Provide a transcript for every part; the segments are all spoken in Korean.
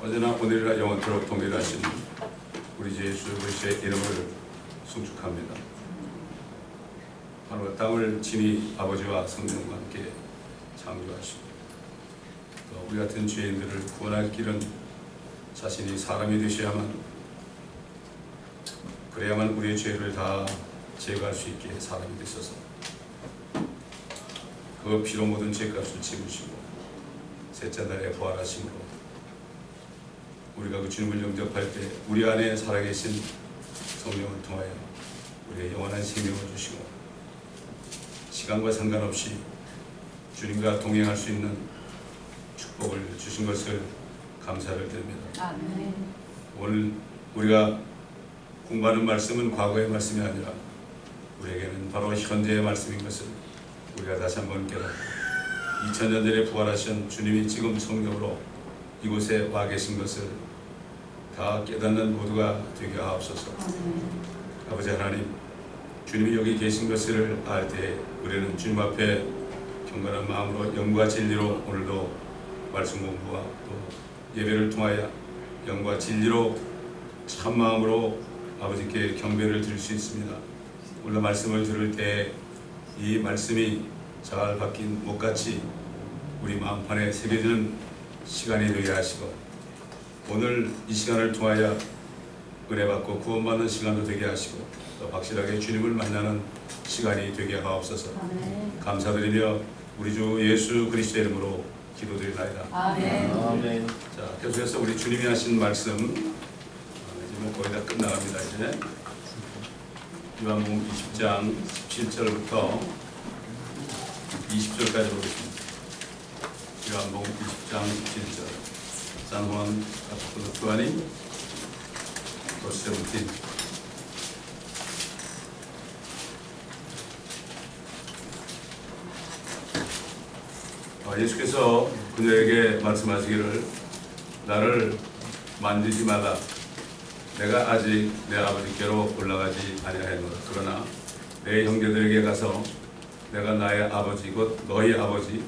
어제나 오늘이나 영원토록 동일하신 우리 주 예수 그리스도의 이름을 송축합니다. 바로 땅을 친히 아버지와 성령과 함께 창조하시고 또 우리 같은 죄인들을 구원할 길은 자신이 사람이 되셔야만, 그래야만 우리의 죄를 다 제거할 수 있게 사람이 되셔서 그 피로 모든 죄값을 지으시고 셋째 날에 부활하심으로 우리가 그 주님을 영접할 때 우리 안에 살아계신 성령을 통하여 우리의 영원한 생명을 주시고 시간과 상관없이 주님과 동행할 수 있는 축복을 주신 것을 감사를 드립니다. 아멘. 오늘 우리가 공부하는 말씀은 과거의 말씀이 아니라 우리에게는 바로 현재의 말씀인 것을 우리가 다시 한번 깨닫고 2000년 전에 부활하신 주님이 지금 성령으로 이곳에 와 계신 것을 다 깨닫는 모두가 되게 하옵소서. 아버지 하나님, 주님이 여기 계신 것을 알 때 우리는 주님 앞에 경건한 마음으로 영과 진리로 오늘도 말씀 공부와 또 예배를 통하여 영과 진리로 참 마음으로 아버지께 경배를 드릴 수 있습니다. 오늘 말씀을 들을 때 이 말씀이 잘 박힌 못같이 우리 마음판에 새겨지는 시간이 되게 하시고 오늘 이 시간을 통하여 은혜 받고 구원받는 시간도 되게 하시고 또 확실하게 주님을 만나는 시간이 되게 하옵소서. 아멘. 감사드리며 우리 주 예수 그리스도의 이름으로 기도드리나이다. 아멘. 아멘. 자, 계속해서 우리 주님이 하신 말씀 이제 뭐 거의 다 끝나갑니다. 이제 요한복음 20장 17절부터 20절까지 보겠습니다. 요한복음 20장 17절. San Juan capítulo 20 verse 17. 예수께서 그녀에게 말씀하시기를 나를 만지지 마라. 내가 아직 내 아버지께로 올라가지 아니하였노라. 그러나 내 형제들에게 가서 내가 나의 아버지 곧 너희 아버지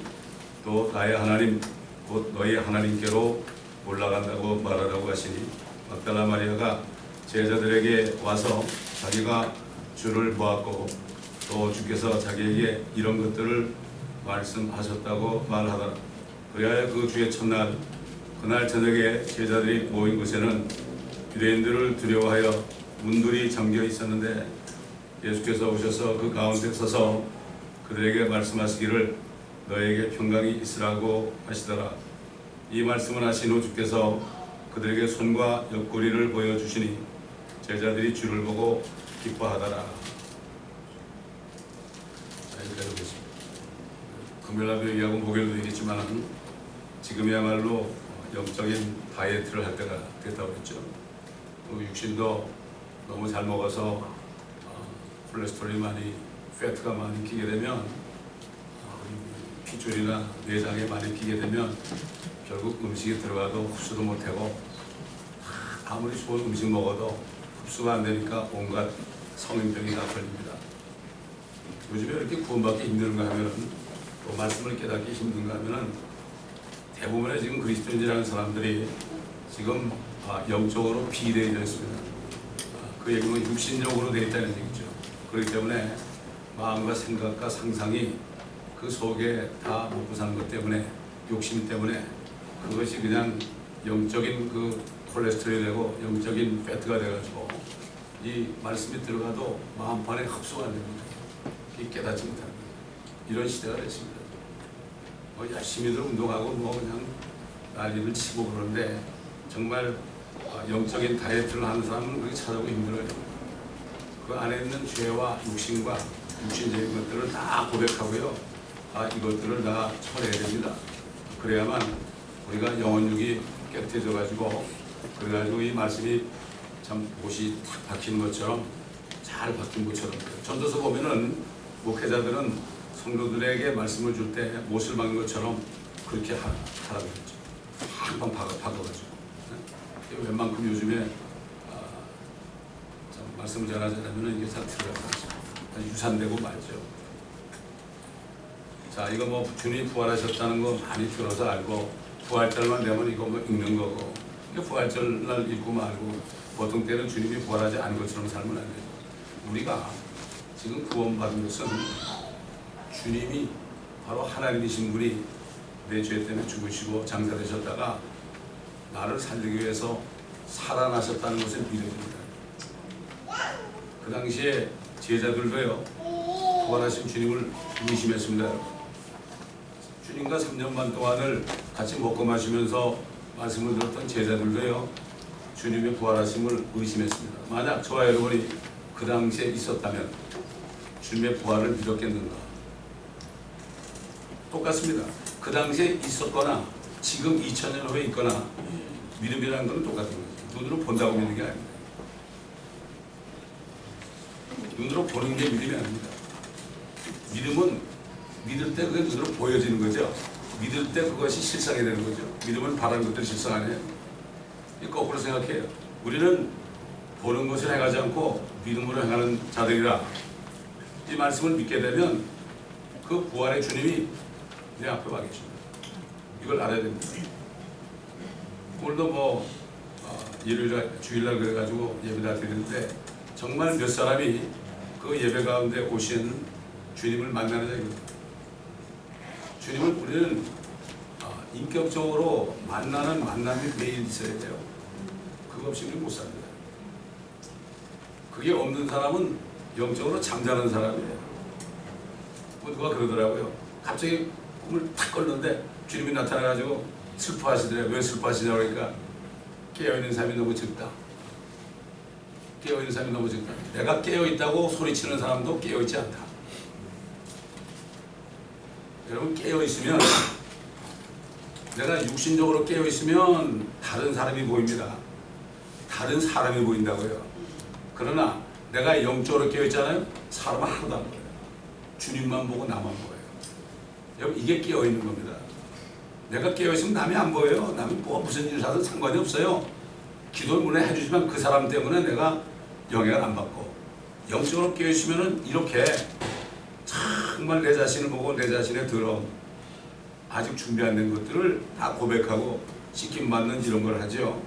또 나의 하나님 곧 너희 하나님께로 올라간다고 말하라고 하시니 막달라 마리아가 제자들에게 와서 자기가 주를 보았고 또 주께서 자기에게 이런 것들을 말씀하셨다고 말하더라. 그리하여 그 주의 첫날 그날 저녁에 제자들이 모인 곳에는 유대인들을 두려워하여 문들이 잠겨 있었는데 예수께서 오셔서 그 가운데 서서 그들에게 말씀하시기를 너에게 평강이 있으라고 하시더라. 이 말씀을 하신 후 주께서 그들에게 손과 옆구리를 보여주시니 제자들이 주를 보고 기뻐하더라. 자, 여기까지 보겠습니다. 금요일날도 얘기하고 목요일도 얘기했지만 지금이야말로 영적인 다이어트를 할 때가 됐다고 했죠. 육신도 너무 잘 먹어서 콜레스테롤이 많이, 패트가 많이 끼게 되면 피줄이나 내장에 많이 끼게 되면 결국 음식이 들어가도 흡수도 못하고 아무리 좋은 음식 먹어도 흡수가 안 되니까 온갖 성인병이 다 걸립니다. 요즘에 이렇게 구원받기 힘든가 하면은 또 말씀을 깨닫기 힘든가 하면은 대부분의 지금 그리스도인이라는 사람들이 지금 영적으로 비대해져 있습니다. 그 얘기는 육신적으로 되어 있다는 얘기죠. 그렇기 때문에 마음과 생각과 상상이 그 속에 다 먹고 사는 것 때문에 욕심 때문에 그것이 그냥 영적인 그 콜레스테롤이 되고 영적인 패트가 돼가지고 이 말씀이 들어가도 마음판에 흡수가 안 됩니다. 깨닫지 못합니다. 이런 시대가 됐습니다. 열심히들 운동하고 그냥 난리를 치고 그러는데 정말 영적인 다이어트를 하는 사람은 그렇게 찾아보기 힘들어요. 그 안에 있는 죄와 육신과 육신적인 것들을 다 고백하고요. 이것들을 다 처리해야 됩니다. 그래야만 우리가 영혼육이 깨끗해져 가지고 그래가지고 이 말씀이 참 못이 탁 박히는 것처럼 잘 박힌 것처럼 전도서 보면은 목회자들은 성도들에게 말씀을 줄 때 못을 박는 것처럼 그렇게 하라고 했죠. 한번 박아가지고 웬만큼 요즘에 말씀을 전하자면 이게 잘 들어가죠. 유산되고 말죠. 자, 이거 뭐 주님이 부활하셨다는 거 많이 들어서 알고 부활절만 되면 이거 뭐 읽는 거고 그러니까 부활절날 잊고 말고 보통 때는 주님이 부활하지 않은 것처럼 살면 안 돼요. 우리가 지금 구원받은 것은 주님이 바로 하나님이신 분이 내 죄 때문에 죽으시고 장사되셨다가 나를 살리기 위해서 살아나셨다는 것을 믿어야 됩니다. 그 당시에 제자들도요, 부활하신 주님을 의심했습니다. 주님과 3년 반 동안을 같이 먹고 마시면서 말씀을 들었던 제자들도요, 주님의 부활하심을 의심했습니다. 만약 저와 여러분이 그 당시에 있었다면 주님의 부활을 믿었겠는가? 똑같습니다. 그 당시에 있었거나 지금 2000년 후에 있거나 믿음이라는 것은 똑같은 거죠. 눈으로 본다고 믿는 게 아닙니다. 눈으로 보는 게 믿음이 아닙니다. 믿음은 믿을 때 그게 눈으로 보여지는 거죠. 믿을 때 그것이 실상이 되는 거죠. 믿음은 바라는 것들 실상 아니에요. 거꾸로 생각해요. 우리는 보는 것을 행하지 않고 믿음으로 행하는 자들이라. 이 말씀을 믿게 되면 그 부활의 주님이 내 앞에 와 계십니다. 이걸 알아야 됩니다. 오늘도 일요일 주일날 그래가지고 예배다 드리는데 정말 몇 사람이 그 예배 가운데 오신 주님을 만나는 자입니다. 주님을 우리는 인격적으로 만나는 만남이 매일 있어야 돼요. 그거 없이 우리는 못 삽니다. 그게 없는 사람은 영적으로 잠자는 사람이에요. 누가 그러더라고요. 갑자기 꿈을 탁 꿨는데 주님이 나타나가지고 슬퍼하시더래요. 왜 슬퍼하시냐고 그러니까 깨어있는 사람이 너무 적다. 깨어있는 사람이 너무 적다. 내가 깨어있다고 소리치는 사람도 깨어있지 않다. 여러분 깨어있으면 내가 육신적으로 깨어있으면 다른 사람이 보입니다. 다른 사람이 보인다고요. 그러나 내가 영적으로 깨어있잖아요. 사람은 하나도 안 보여요. 주님만 보고 나만 보여요. 여러분 이게 깨어있는 겁니다. 내가 깨어있으면 남이 안 보여요. 남이 무슨 일을 하든 상관이 없어요. 기도를 물론 해주지만 그 사람 때문에 내가 영향을 안 받고 영적으로 깨어있으면 이렇게 정말 내 자신을 보고 내 자신의 더러움 아직 준비 안 된 것들을 다 고백하고 씻김받는 이런 걸 하죠.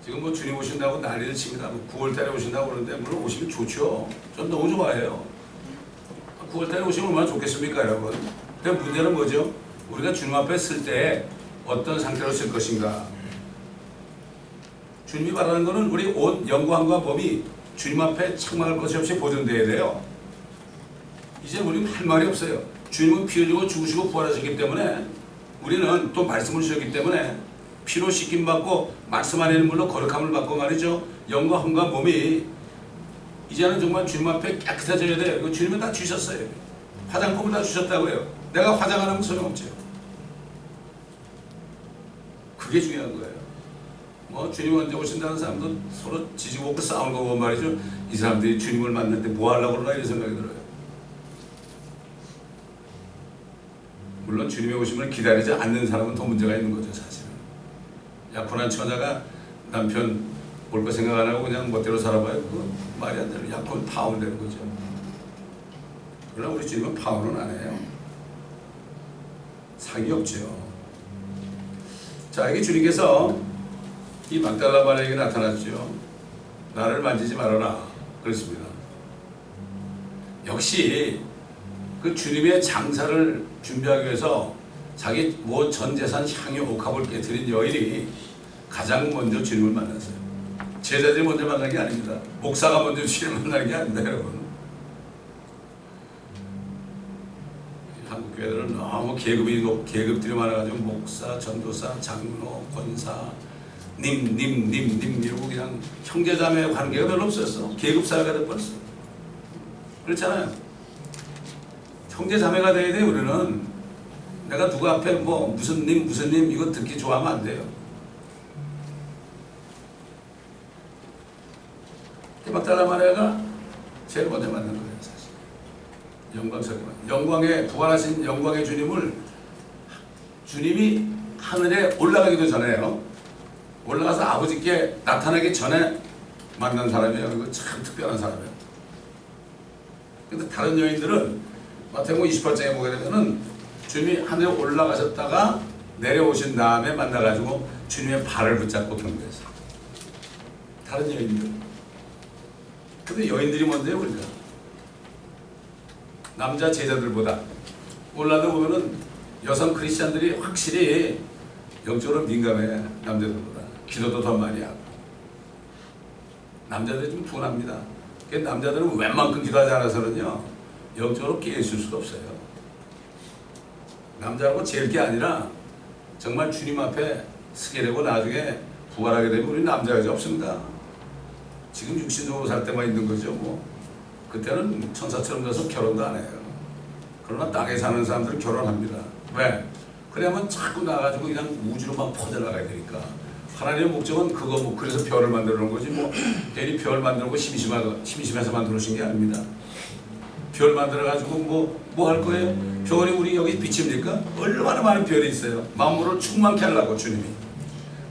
지금 주님 오신다고 난리를 칩니다. 9월달에 오신다고 그러는데 물론 오시면 좋죠. 전 너무 좋아해요. 9월달에 오시면 얼마나 좋겠습니까 여러분. 근데 문제는 뭐죠? 우리가 주님 앞에 쓸 때 어떤 상태로 쓸 것인가. 주님이 바라는 것은 우리 온 영광과 법이 주님 앞에 책망할 것이 없이 보존되어야 돼요. 이제 우리는 할 말이 없어요. 주님은 피 흘리고 죽으시고 부활하셨기 때문에 우리는 또 말씀을 주셨기 때문에 피로 씻김받고 말씀 안에 있는 물로 거룩함을 받고 말이죠. 영과 혼과 몸이 이제는 정말 주님 앞에 깨끗해져야 돼요. 이거 주님은 다 주셨어요. 화장품을 다 주셨다고요. 내가 화장 안 하면 소용없죠. 그게 중요한 거예요. 주님 언제 오신다는 사람도 서로 지지고 먹고 싸우는 거 보면 말이죠. 이 사람들이 주님을 만났는데 뭐 하려고 그러나 이런 생각이 들어요. 물론 주님의 오심을 기다리지 않는 사람은 더 문제가 있는 거죠. 사실은 약혼한 처자가 남편 올 거 생각 안 하고 그냥 멋대로 살아봐요. 그거 말이 안 되는 약혼 파혼 되는 거죠. 그러나 우리 주님은 파혼은 안 해요. 상이 없죠. 자, 여기 주님께서 이 막달라 마리아에게 나타났죠. 나를 만지지 말아라 그랬습니다. 역시 그 주님의 장사를 준비하기 위해서 자기 전 재산 향유 옥합을 깨뜨린 여인이 가장 먼저 주님을 만났어요. 제자들이 먼저 만난 게 아닙니다. 목사가 먼저 주님을 만나는 게 아닙니다, 여러분. 한국 교회들은 너무 계급들이 많아가지고 목사, 전도사, 장로, 권사, 님 이러고 그냥 형제자매 관계가 별로 없었어. 계급사회가 돼버렸어. 그렇잖아요. 형제자매가 돼야 돼. 우리는 내가 누구 앞에 무슨 님 이거 듣기 좋아하면 안 돼요. 막달라 마리아가 제일 먼저 만난 거예요. 사실 영광스럽게 영광에 부활하신 영광의 주님을 주님이 하늘에 올라가기도 전에요. 올라가서 아버지께 나타나기 전에 만난 사람이에요. 이거 참 특별한 사람이에요. 근데 다른 여인들은 마태복음 28장에 보게 되면은 주님이 하늘에 올라가셨다가 내려오신 다음에 만나가지고 주님의 발을 붙잡고 경배했어요. 다른 여인들. 근데 여인들이 뭔데요, 그러니까? 남자 제자들보다 올라도 보면은 여성 크리스찬들이 확실히 영적으로 민감해. 남자들보다 기도도 더 많이 하고. 남자들이 좀 둔합니다. 남자들은 웬만큼 기도하지 않아서는요 영적으로 깨있을 수가 없어요. 남자라고 제일 게 아니라 정말 주님 앞에 서게 되고 나중에 부활하게 되면 우리 남자가 없습니다. 지금 육신적으로 살 때만 있는 거죠. 뭐 그때는 천사처럼 돼서 결혼도 안 해요. 그러나 땅에 사는 사람들은 결혼합니다. 왜? 그래야만 자꾸 나가지고 그냥 우주로 막 퍼져나가야 되니까. 하나님의 목적은 그거 뭐 그래서 별을 만들어 놓은 거지 뭐 괜히 별 만들고 심심해서 만들어 놓으신 게 아닙니다. 별 만들어 가지고 뭐 할 거예요? 별이 우리 여기 비칩니까? 얼마나 많은 별이 있어요. 만물을 충만케 하려고 주님이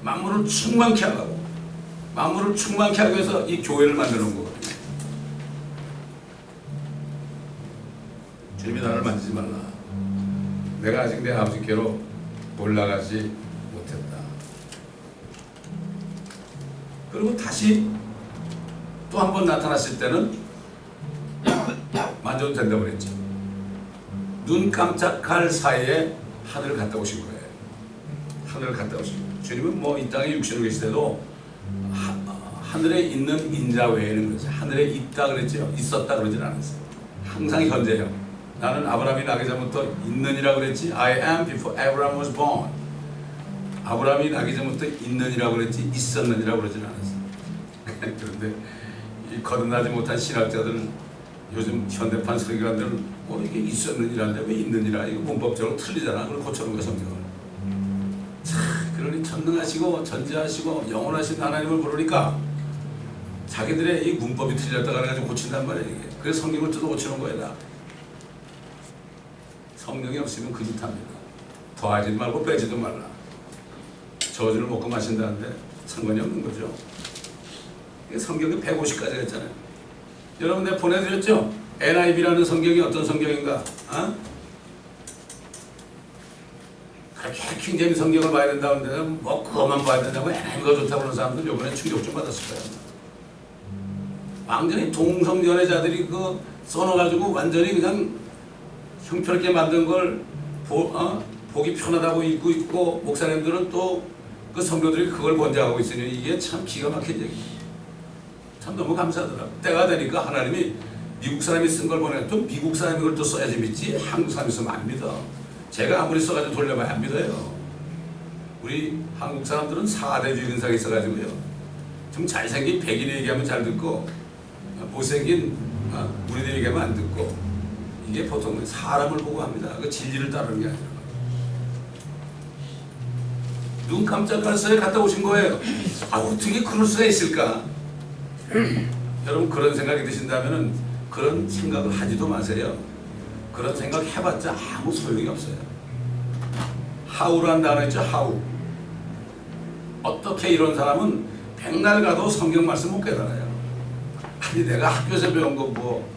만물을 충만케 하려고 만물을 충만케 하기 위해서 이 교회를 만들어 놓은 거거든요. 주님이 나를 만지지 말라. 내가 아직 내 아버지께로 올라가지 못했다. 그리고 다시 또 한 번 나타났을 때는 만져도 된다고 그랬죠. 눈 깜짝할 사이에 하늘을 갔다 오신 거예요. 하늘을 갔다 오신 거예요. 주님은 뭐 이 땅에 육신으로 계실 때도 하늘에 있는 인자 외에는 그랬어요. 하늘에 있다 그랬죠. 있었다 그러진 않았어요. 항상 현재요. 나는 아브라함이 나기 전부터 있느니라 그랬지. I am before Abraham was born. 아브라함이 나기 전부터 있느니라 그랬지 있었느니라 그러진 않았어요. 그런데 이 거듭나지 못한 신학자들은 요즘 현대판 설교관들은 뭐 이게 있었느니라는데 왜 있느니라 이거 문법적으로 틀리잖아. 그걸 고쳐놓은 거야 성경을. 자, 그러니 전능하시고 전지하시고 영원하신 하나님을 부르니까 자기들의 이 문법이 틀렸다가 가지고 고친단 말이야 이게. 그래서 성경을 뜯어 고치는 거야. 성령이 없으면 그짓합니다. 더하지 말고 빼지도 말라. 저주를 먹고 마신다는데 상관이 없는 거죠. 성경이 150가지가 있잖아요. 여러분 내가 보내드렸죠? NIV라는 성경이 어떤 성경인가? 그렇게 킹제임 성경을 봐야 된다는데 뭐 그것만 봐야 된다고 NIV가 좋다고 하는 사람들 이번에 충격 좀 받았을 거예요. 완전히 동성연애자들이 그 써놔가지고 완전히 그냥 형편없게 만든 걸 보기 편하다고 읽고 있고 목사님들은 또 그 성도들이 그걸 권장하고 있으니 이게 참 기가 막힌 얘기예요. 참 너무 감사하더라고요. 때가 되니까 하나님이 미국 사람이 쓴 걸 보내면 또 미국 사람이 그걸 또 써야지 믿지 한국 사람이 쓰면 안 믿어. 제가 아무리 써가지고 돌려봐야 안 믿어요. 우리 한국 사람들은 4대 주인상이 있어가지고요. 좀 잘생긴 백인 얘기하면 잘 듣고 못생긴 우리들 얘기하면 안 듣고 이게 보통 사람을 보고 합니다. 그 진리를 따르는 게 아니라. 눈 깜짝할 사이에 갔다 오신 거예요. 어떻게 그럴 수가 있을까? 여러분 그런 생각이 드신다면 그런 생각을 하지도 마세요. 그런 생각 해봤자 아무 소용이 없어요. 하우라는 단어 있죠. 하우. 어떻게 이런 사람은 백날 가도 성경 말씀 못 깨달아요. 아니 내가 학교에서 배운 거 뭐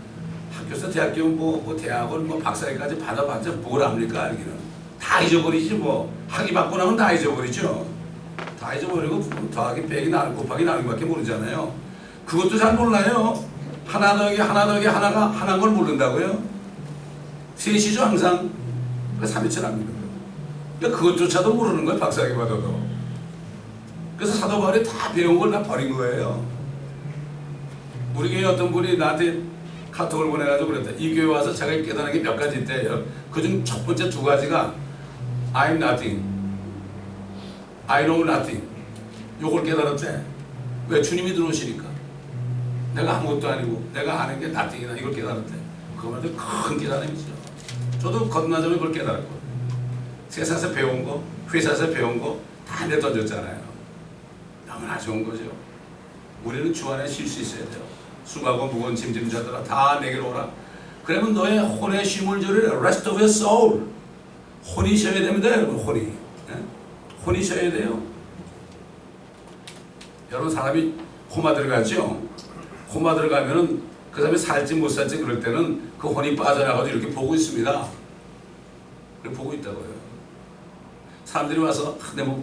학교에서 대학교 뭐 대학원 뭐 박사학위까지 받아봤자 뭘 합니까 알기는. 다 잊어버리지 뭐. 학위 받고 나면 다 잊어버리죠. 다 잊어버리고 더하기 빼기 곱하기 나누기밖에 모르잖아요. 그것도 잘 몰라요. 하나 더하기 하나 더하기 하나가 하나인 걸 모른다고요? 셋이죠 항상. 그러니까 3일째 납니다. 그러니까 그것조차도 모르는 거예요. 박사학위 받아도. 그래서 사도 바울이 다 배운 걸 다 버린 거예요. 우리 교회 어떤 분이 나한테 카톡을 보내가지고 그랬다. 이 교회 와서 자기가 깨달은 게 몇 가지 있대요. 그중 첫 번째 2가지가 I'm nothing, I know nothing. 요걸 깨달았대. 왜? 주님이 들어오시니까. 내가 아무것도 아니고 내가 아는 게 nothing이다. 이걸 깨달았대. 그거만도 큰 깨달음이죠. 저도 거듭나자면 그걸 깨달았고 세상에서 배운 거, 회사에서 배운 거 다 내던졌잖아요. 너무나 좋은 거죠. 우리는 주 안에 쉴 수 있어야 돼요. 수고하고 무거운 짐진 자들아 다 내게로 오라. 그러면 너의 혼의 쉼을 저리라. Rest of your soul. 혼이 쉬어야 됩니다. 여러분 혼이. 네? 혼이 쉬어야 돼요. 여러분 사람이 코마 들어가죠. 코마 들어가면은 그 사람이 살지 못 살지 그럴 때는 그 혼이 빠져나가서 이렇게 보고 있습니다. 그렇게 보고 있다고요. 사람들이 와서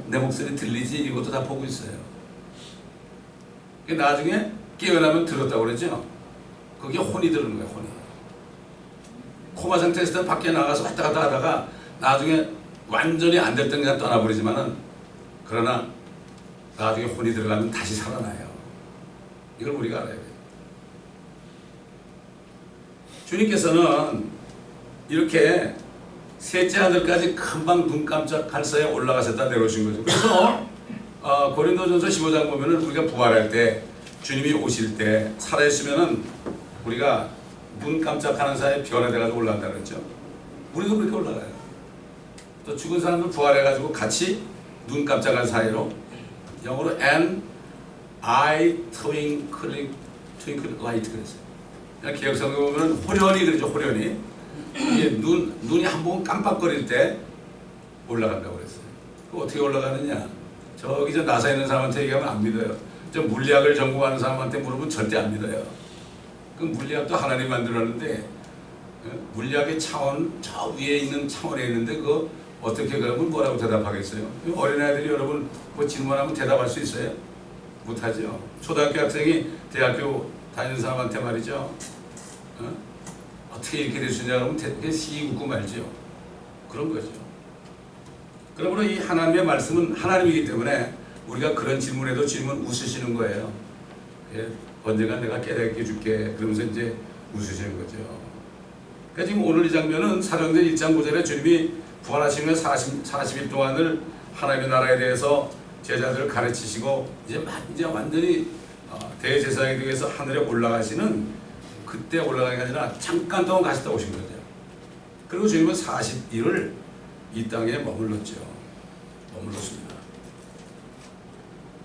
내 목소리 들리지? 이것도 다 보고 있어요. 나중에 깨어나면 들었다고 그러죠. 그게 혼이 들은 거예요. 혼이. 코마 상태에서 있을 때 밖에 나가서 왔다 갔다 하다가 나중에 완전히 안 될 땐 그냥 떠나버리지만은, 그러나 나중에 혼이 들어가면 다시 살아나요. 이걸 우리가 알아야 돼요. 주님께서는 이렇게 셋째 아들까지 금방 눈 깜짝할 사이에 올라가셨다 내려오신 거죠. 그래서 고린도전서 15장 보면은 우리가 부활할 때, 주님이 오실 때 살아있으면은 우리가 눈 깜짝하는 사이에 변화돼가지고 올라간다 그랬죠. 우리도 그렇게 올라가요. 또 죽은 사람들 부활해가지고 같이 눈 깜짝한 사이로, 영어로 an eye twinkling light 그랬어요. 기억성경 보면 호련히 그러죠. 호련히 이게 눈이 한 번 깜빡거릴 때 올라간다고 그랬어요. 그 어떻게 올라가느냐? 저기 저 나사에 있는 사람한테 얘기하면 안 믿어요. 저 물리학을 전공하는 사람한테 물으면 절대 안 믿어요. 그 물리학도 하나님 만들었는데, 물리학의 차원, 저 위에 있는 차원에 있는데 그 어떻게 그러면 뭐라고 대답하겠어요? 어린아이들이 여러분 그 질문하면 대답할 수 있어요? 못하죠. 초등학교 학생이 대학교 다니는 사람한테 말이죠. 어떻게 이렇게 될 수 있냐 그러면 그냥 씩 웃고 말죠. 그런 거죠. 그러므로 이 하나님의 말씀은 하나님이기 때문에 우리가 그런 질문에도 질문 웃으시는 거예요. 예, 언젠가 내가 깨닫게 해줄게. 그러면서 이제 웃으시는 거죠. 그러니까 지금 오늘 이 장면은 사도행전 1장 9절에 주님이 부활하시면 40일 동안을 하나님의 나라에 대해서 제자들을 가르치시고 이제 완전히 대제사장이 되기 위해서 하늘에 올라가시는, 그때 올라가는 게 아니라 잠깐 동안 가셨다 오신 거죠. 그리고 주님은 40일을 이 땅에 머물렀습니다.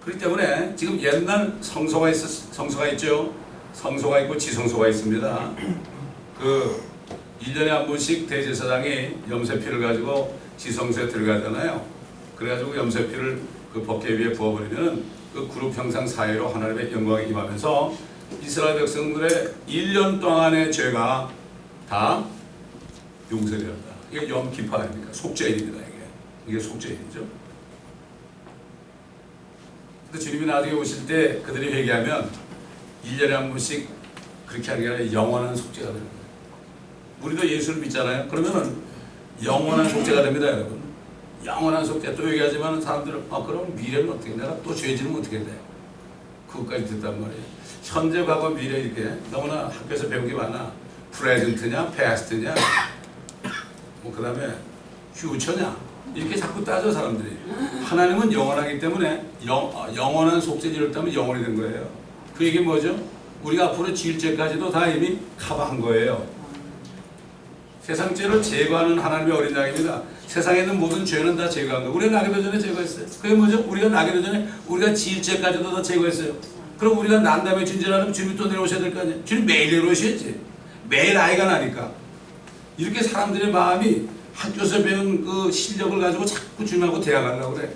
그렇기 때문에 지금 옛날 성소가 있죠. 성소가 있고 지성소가 있습니다. 그 1년에 한 번씩 대제사장이 염소피를 가지고 지성소에 들어가잖아요. 그래가지고 염소피를 그 법궤 위에 부어버리면 그 그룹 형상 사이로 하나님의 영광이 임하면서 이스라엘 백성들의 1년 동안의 죄가 다 용서되었다. 이게 염기파 아닙니까? 속죄일입니다. 이게 속죄일이죠. 근데 주님이 나중에 오실 때 그들이 회개하면 1년에 한 번씩 그렇게 하는 게 아니라 영원한 속죄가 되는 거예요. 우리도 예수를 믿잖아요. 그러면은 영원한 속죄가 됩니다, 여러분. 영원한 속죄. 또 얘기하지만 사람들은 그럼 미래는 어떻게, 내가 또 죄지면 어떻게 돼? 그것까지 듣단 말이에요. 현재, 과거, 미래 이렇게 너무나 학교에서 배운 게 많아. 프레젠트냐, 패스트냐, 그 다음에 퓨처냐, 이렇게 자꾸 따져 사람들이. 하나님은 영원하기 때문에 영원한 속죄를 따면 영원이 된 거예요. 그 얘기 뭐죠? 우리가 앞으로 지을 죄까지도 다 이미 커버한 거예요. 세상 죄를 제거하는 하나님의 어린 양입니다. 세상에 있는 모든 죄는 다 제거한 거예요. 우리가 나기도 전에 제거했어요. 그게 뭐죠? 우리가 나기도 전에 우리가 지을 죄까지도 다 제거했어요. 그럼 우리가 난 다음에 진전하려면 주님이 또 내려오셔야 될 거 아니에요? 주님 매일 내려오셔야지. 매일 아이가 나니까. 이렇게 사람들의 마음이 학교에서 배운 그 실력을 가지고 자꾸 주님하고 대항하려고 그래.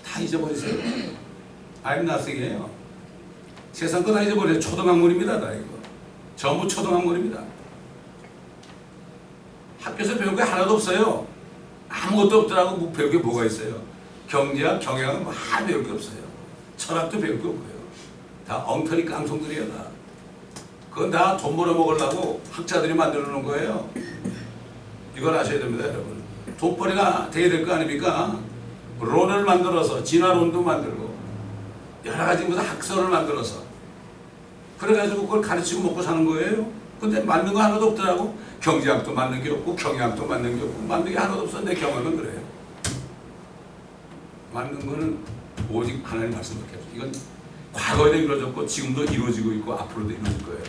다 잊어버리세요. I'm nothing이에요. 세상 거 다 잊어버려요. 초등학문입니다. 다 이거. 전부 초등학문입니다. 학교에서 배운 게 하나도 없어요. 아무것도 없더라고. 뭐 배울 게 뭐가 있어요. 경제학, 경영학은 뭐 하나 배울 게 없어요. 철학도 배울 게 없고요. 다 엉터리 깡통들이에요. 다. 그건 다 돈 벌어 먹으려고 학자들이 만들어 놓은 거예요. 이걸 아셔야 됩니다, 여러분. 돈벌이가 돼야 될 거 아닙니까? 론을 만들어서 진화론도 만들고 여러 가지 무슨 학설을 만들어서 그래가지고 그걸 가르치고 먹고 사는 거예요. 근데 맞는 거 하나도 없더라고. 경제학도 맞는 게 없고 경영학도 맞는 게 없고 맞는 게 하나도 없어. 내 경험은 그래요. 맞는 거는 오직 하나님 말씀밖에 없어요. 이건 과거에도 이루어졌고 지금도 이루어지고 있고 앞으로도 이루어질 거예요.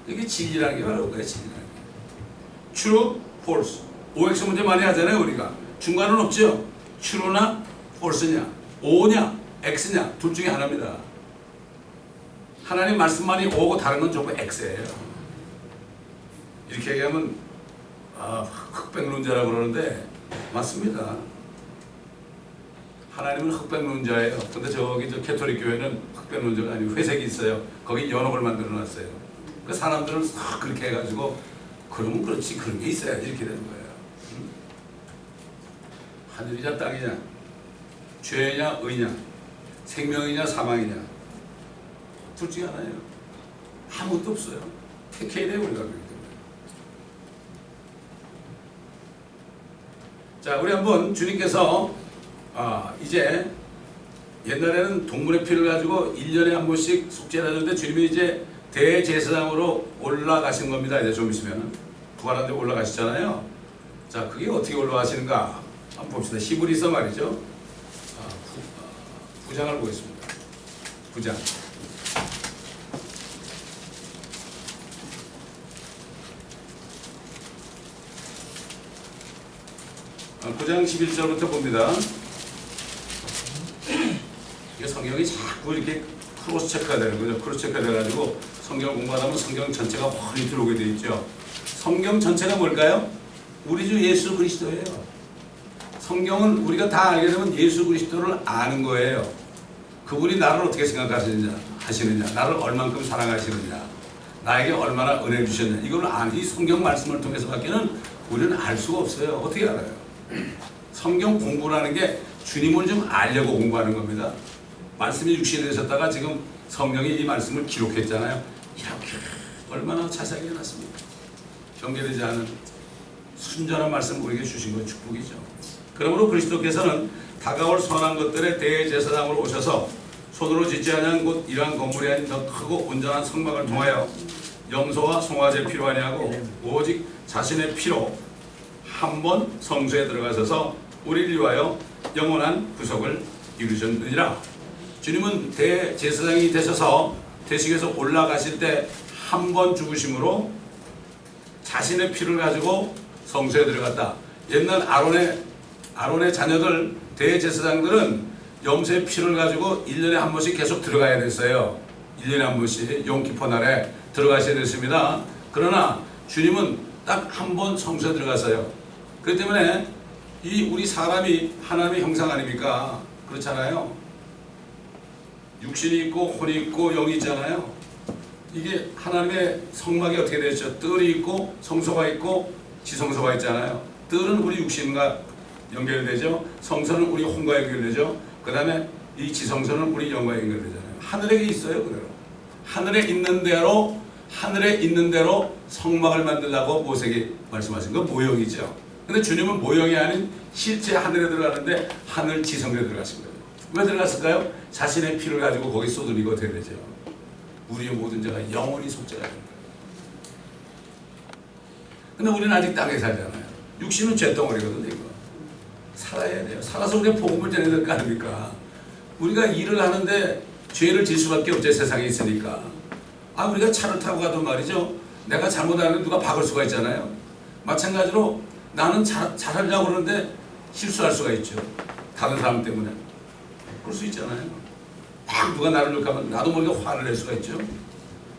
이게 진리라는 게 바로 그거예요. 진리라는 게. True, false. OX 문제 많이 하잖아요. 우리가. 중간은 없죠. True나 false냐, O냐, X냐 둘 중에 하나입니다. 하나님 말씀만이 O고 다른 건 전부 X예요. 이렇게 얘기하면 흑백론자라고 그러는데 맞습니다. 하나님은 흑백론자예요. 근데 저기 저 캐톨릭 교회는 흑백론자가 아니고 회색이 있어요. 거기 연옥을 만들어 놨어요. 그 사람들을 싹 그렇게 해가지고 그러면 그렇지 그런 게 있어야지 이렇게 되는 거예요. 하늘이냐 땅이냐, 죄냐 의냐, 생명이냐 사망이냐, 둘 중에 하나예요. 아무것도 없어요. 택해야 돼요, 우리가. 그렇기 때문에. 자, 우리 한번 주님께서 이제 옛날에는 동물의 피를 가지고 1년에 한 번씩 속죄를 하는데 주님이 이제 대제사장으로 올라가신 겁니다. 이제 좀 있으면 부활한데 올라가시잖아요. 자, 그게 어떻게 올라가시는가 한번 봅시다. 히브리서 말이죠. 9장을 보겠습니다. 9장. 9장 11절부터 봅니다. 이게 성경이 자꾸 이렇게 크로스 체크가 되는 거죠. 크로스 체크가 돼가지고 성경을 공부하다 보면 성경 전체가 훤히 들어오게 되어 있죠. 성경 전체가 뭘까요? 우리 주 예수 그리스도예요. 성경은 우리가 다 알게 되면 예수 그리스도를 아는 거예요. 그분이 나를 어떻게 생각하시느냐, 나를 얼만큼 사랑하시느냐, 나에게 얼마나 은혜를 주셨냐, 이걸 이 성경 말씀을 통해서밖에는 우리는 알 수가 없어요. 어떻게 알아요? 성경 공부라는 게 주님을 좀 알려고 공부하는 겁니다. 말씀이 육신이 되셨다가 지금 성경이 이 말씀을 기록했잖아요. 이렇게 얼마나 자세하게 해놨습니까? 경계되지 않은 순전한 말씀을 우리에게 주신 건 축복이죠. 그러므로 그리스도께서는 다가올 선한 것들의 대제사장으로 오셔서 손으로 짓지 아니한 곧 이러한 건물이 아닌 더 크고 온전한 성막을 통하여 염소와 송아지를 필요하니 하고 오직 자신의 피로 한 번 성소에 들어가셔서 우리를 위하여 영원한 구속을 이루셨느니라. 주님은 대제사장이 되셔서 대식에서 올라가실 때 한 번 죽으심으로 자신의 피를 가지고 성소에 들어갔다. 옛날 아론의 자녀들 대제사장들은 염소의 피를 가지고 1년에 한 번씩 계속 들어가야 됐어요. 1년에 한 번씩 용키포 날에 들어가셔야 됐습니다. 그러나 주님은 딱 한 번 성소에 들어갔어요. 그렇기 때문에 우리 사람이 하나님의 형상 아닙니까? 그렇잖아요. 육신이 있고 혼이 있고 영이 있잖아요. 이게 하나님의 성막이 어떻게 되죠? 뜰이 있고 성소가 있고 지성소가 있잖아요. 뜰은 우리 육신과 연결되죠. 성소는 우리 혼과 연결되죠. 그 다음에 이 지성소는 우리 영과 연결되잖아요. 하늘에 있어요. 그대로 하늘에 있는 대로 성막을 만들라고 모세에게 말씀하신 건 모형이죠. 근데 주님은 모형이 아닌 실제 하늘에 들어가는데 하늘 지성에 들어가신 거예요. 왜 들어갔을까요? 자신의 피를 가지고 거기 쏟으리고 되죠. 우리의 모든 자가 영원히 속죄가 됩니다. 근데 우리는 아직 땅에 살잖아요. 육신은 죄덩어리거든요. 이거 살아야 돼요. 살아서 우리가 복음을 전해야 될 거 아닙니까? 우리가 일을 하는데 죄를 질 수밖에 없죠. 세상에 있으니까. 우리가 차를 타고 가도 말이죠. 내가 잘못하면 누가 박을 수가 있잖아요. 마찬가지로 나는 잘하려고 그러는데 실수할 수가 있죠. 다른 사람 때문에. 그럴 수 있잖아요. 누가 나를 욕하면 나도 모르게 화를 낼 수가 있죠.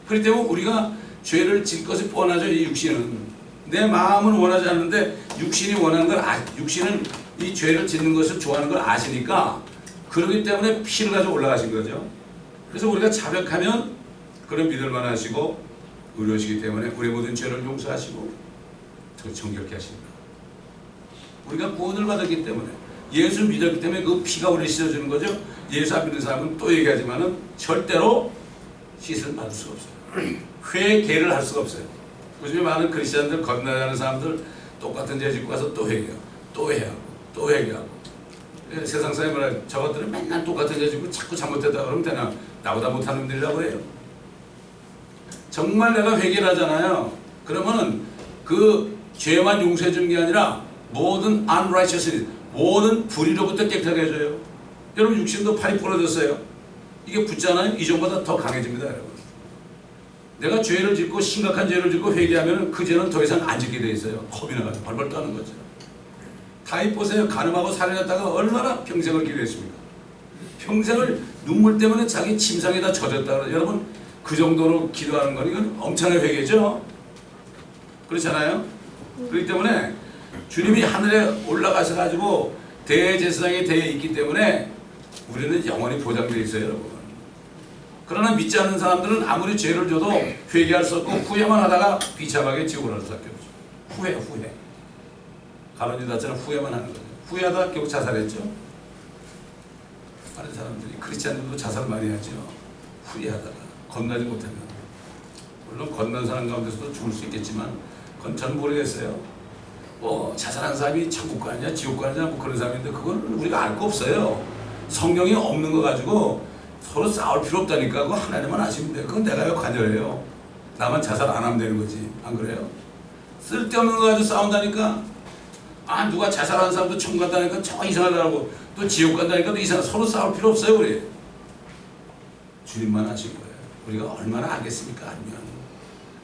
그렇기 때문에 우리가 죄를 질 것이 뻔하죠. 이 육신은. 내 마음은 원하지 않는데 육신이 원하는 걸 육신은 이 죄를 짓는 것을 좋아하는 걸 아시니까 그렇기 때문에 피를 가지고 올라가신 거죠. 그래서 우리가 자백하면 그런 믿을만 하시고 의로우시기 때문에 우리 모든 죄를 용서하시고 정결케 하십니다. 우리가 구원을 받았기 때문에 예수 믿었기 때문에 그 피가 우리를 씻어주는 거죠. 예수 안 믿는 사람은 또 얘기하지만은 절대로 씻을 받을 수가 없어요. 회개를 할 수가 없어요. 요즘에 많은 크리스천들 건너가는 사람들 똑같은 죄 짓고 가서 또 회개하고 또 회개하고 또 회개하고 세상 사람이 뭐라 저것들은 맨날 똑같은 죄 짓고 자꾸 잘못했다 그러면 되나 나보다 못하는 놈들이라고 해요. 정말 내가 회개를 하잖아요. 그러면은 그 죄만 용서해 주는 게 아니라 모든 unrighteousness, 모든 불의로부터 깨끗하게 해줘요. 여러분 육신도 팔이 부러졌어요. 이게 붙잖아요. 이전보다 더 강해집니다. 여러분. 내가 죄를 짓고 심각한 죄를 짓고 회개하면 그 죄는 더 이상 안 짓게 돼 있어요. 겁이 나가지고 벌벌 떠는 거죠. 다윗 보세요. 간음하고 살인했다가 얼마나 평생을 기도했습니까? 평생을 눈물 때문에 자기 침상에다 젖었다. 여러분 그 정도로 기도하는 건 이건 엄청난 회개죠. 그렇잖아요. 그렇기 때문에 주님이 하늘에 올라가셔가지고 대제사장이 되어 있기 때문에 우리는 영원히 보장되어 있어요. 여러분. 그러나 믿지 않는 사람들은 아무리 죄를 줘도 회개할 수 없고 후회만 하다가 비참하게 지옥을 갈 수밖에 없죠. 후회. 가론유다처럼 후회만 하는 거죠. 후회하다가 결국 자살했죠. 많은 사람들이 크리스찬들도 자살 많이 하죠. 후회하다가 건너지 못하면. 물론 건넌 사람 가운데서도 죽을 수 있겠지만 그건 전 모르겠어요. 뭐 자살한 사람이 천국 가느냐 지옥 가느냐 뭐 그런 사람인데 그건 우리가 알 거 없어요. 성경이 없는 거 가지고 서로 싸울 필요 없다니까. 그거 하나님만 아시면 돼. 그건 내가 왜 관여해요. 나만 자살 안 하면 되는 거지. 안 그래요? 쓸데없는 거 가지고 싸운다니까. 아 누가 자살한 사람도 천국 간다니까 저 이상하더라고. 또 지옥 간다니까 또 이상하다. 서로 싸울 필요 없어요 우리. 주님만 아실 거예요. 우리가 얼마나 알겠습니까? 알면.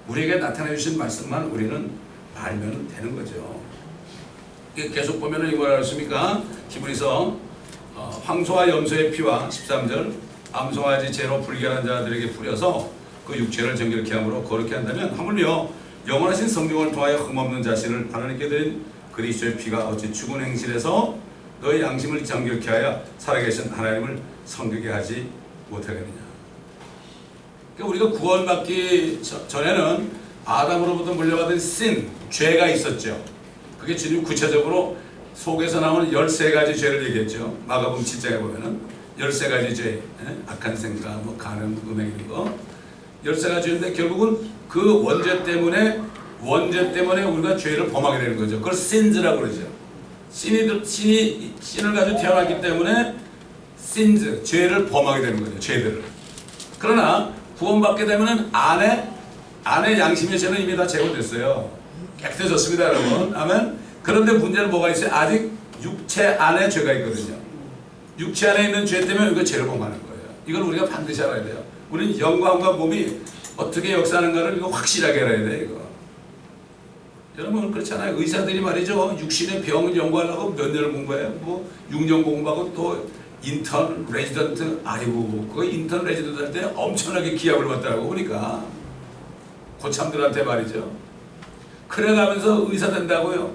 우리에게 나타내 주신 말씀만 우리는 알면 되는 거죠. 계속 보면은 이걸 알았습니까? 히브리서 황소와 염소의 피와 13절 암송아지 죄로 불결한 자들에게 뿌려서 그 육체를 정결케 함으로 거룩케 한다면 하물며 영원하신 성령을 통하여 흠없는 자신을 하나님께 드린 그리스도의 피가 어찌 죽은 행실에서 너의 양심을 정결케 하여 살아계신 하나님을 섬기게 하지 못하겠느냐. 그러니까 우리가 구원받기 전에는 아담으로부터 물려받은 신, 죄가 있었죠. 그게 주님 구체적으로 속에서 나오는 13가지 죄를 얘기했죠. 마가복음 7장에 보면은 13가지 죄, 악한 생각, 뭐 간음, 음행 이런 거 13가지인데 결국은 그 원죄 때문에 우리가 죄를 범하게 되는 거죠. 그걸 신즈라고 그러죠. 신을 가지고 태어났기 때문에 신즈, 죄를 범하게 되는 거죠. 죄들을. 그러나 구원받게 되면은 안에 양심의 죄는 이미 다 제거됐어요. 깨끗해졌습니다, 여러분. 아멘. 그런데 문제는 뭐가 있어요? 아직 육체 안에 죄가 있거든요. 육체 안에 있는 죄 때문에 우리가 죄를 범하는 거예요. 이걸 우리가 반드시 알아야 돼요. 우리는 영광과 몸이 어떻게 역사하는가를 이거 확실하게 알아야 돼요. 이거. 여러분 그렇잖아요. 의사들이 말이죠. 육신의 병을 연구하려고 몇 년을 공부해요. 뭐 6년 공부하고 또 인턴, 레지던트, 아이고 그 인턴 레지던트 할 때 엄청나게 기합을 받더라고 보니까 고참들한테 말이죠. 그래가면서 의사 된다고요.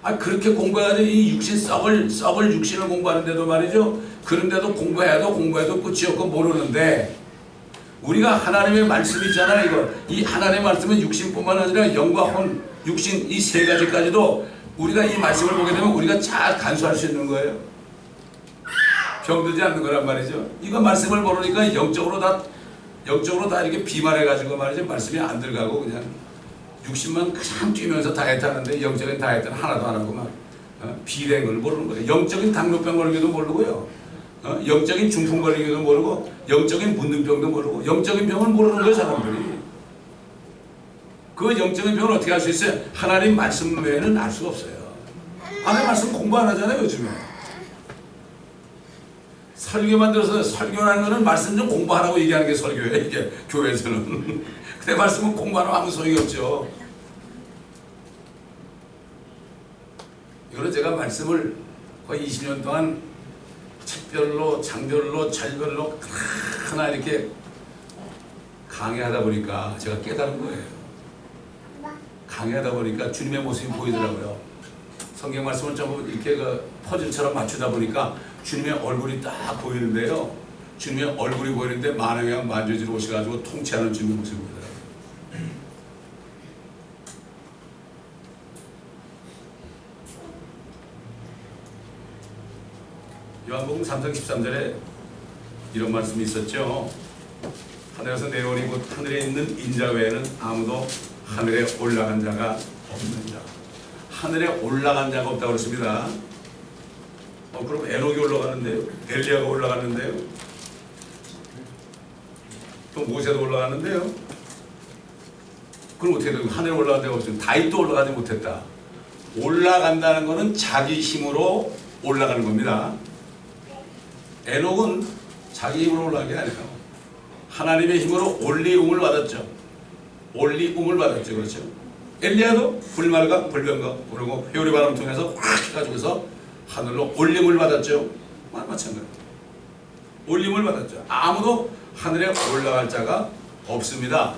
아 그렇게 공부해야지 이 육신 썩을 육신을 공부하는데도 말이죠. 그런데도 공부해도 끝이 없고 모르는데 우리가 하나님의 말씀이 있잖아요. 이거 이 하나님의 말씀은 육신뿐만 아니라 영과 혼, 육신 이 세 가지까지도 우리가 이 말씀을 보게 되면 우리가 잘 간수할 수 있는 거예요. 병들지 않는 거란 말이죠. 이거 말씀을 모르니까 영적으로 다 이렇게 비말해가지고 말이죠. 말씀이 안 들어가고 그냥 육신만 그냥 뛰면서 다이어트 하는데 영적인 다이어트는 하나도 안 하고 막 비대한 걸 모르는 거예요. 영적인 당뇨병 걸리기도 모르고요. 영적인 중풍 걸리기도 모르고 영적인 문둥병도 모르고 영적인 병을 모르는 거예요. 사람들이. 그 영적인 병을 어떻게 알 수 있어요? 하나님 말씀 외에는 알 수가 없어요. 하나님 말씀 공부 안 하잖아요. 요즘에. 설교만 들어서 설교라는 거는 말씀 좀 공부하라고 얘기하는 게 설교예요. 이게 교회에서는. 근데 말씀은 공부하면 아무 소용이 없죠. 이거는 제가 말씀을 거의 20년 동안 책별로, 장별로, 절별로 하나 이렇게 강의하다 보니까 제가 깨달은 거예요. 강의하다 보니까 주님의 모습이 보이더라고요. 성경 말씀을 전부 이렇게 퍼즐처럼 맞추다 보니까 주님의 얼굴이 딱 보이는데요. 주님의 얼굴이 보이는데 만왕의 만주지로 오셔가지고 통치하는 주님의 모습이 보이더라고요. 요한복음 3장 13절에 이런 말씀이 있었죠. 하늘에서 내려오니 곧 하늘에 있는 인자 외에는 아무도 하늘에 올라간 자가 없는 자. 하늘에 올라간 자가 없다고 그랬습니다. 그럼 에녹이 올라갔는데요. 엘리야가 올라갔는데요. 또 모세도 올라갔는데요. 그럼 어떻게 되고 하늘에 올라간 데가 없으면 다윗도 올라가지 못했다. 올라간다는 것은 자기 힘으로 올라가는 겁니다. 에녹은 자기 힘으로 올라간 게 아니에요. 하나님의 힘으로 올리움을 받았죠. 올리움을 받았죠. 그렇죠. 엘리야도 불말과 불병과 그리고 회오리 바람 통해서 확 해가지고서 하늘로 올림을 받았죠. 마찬가지로 올림을 받았죠. 아무도 하늘에 올라갈 자가 없습니다.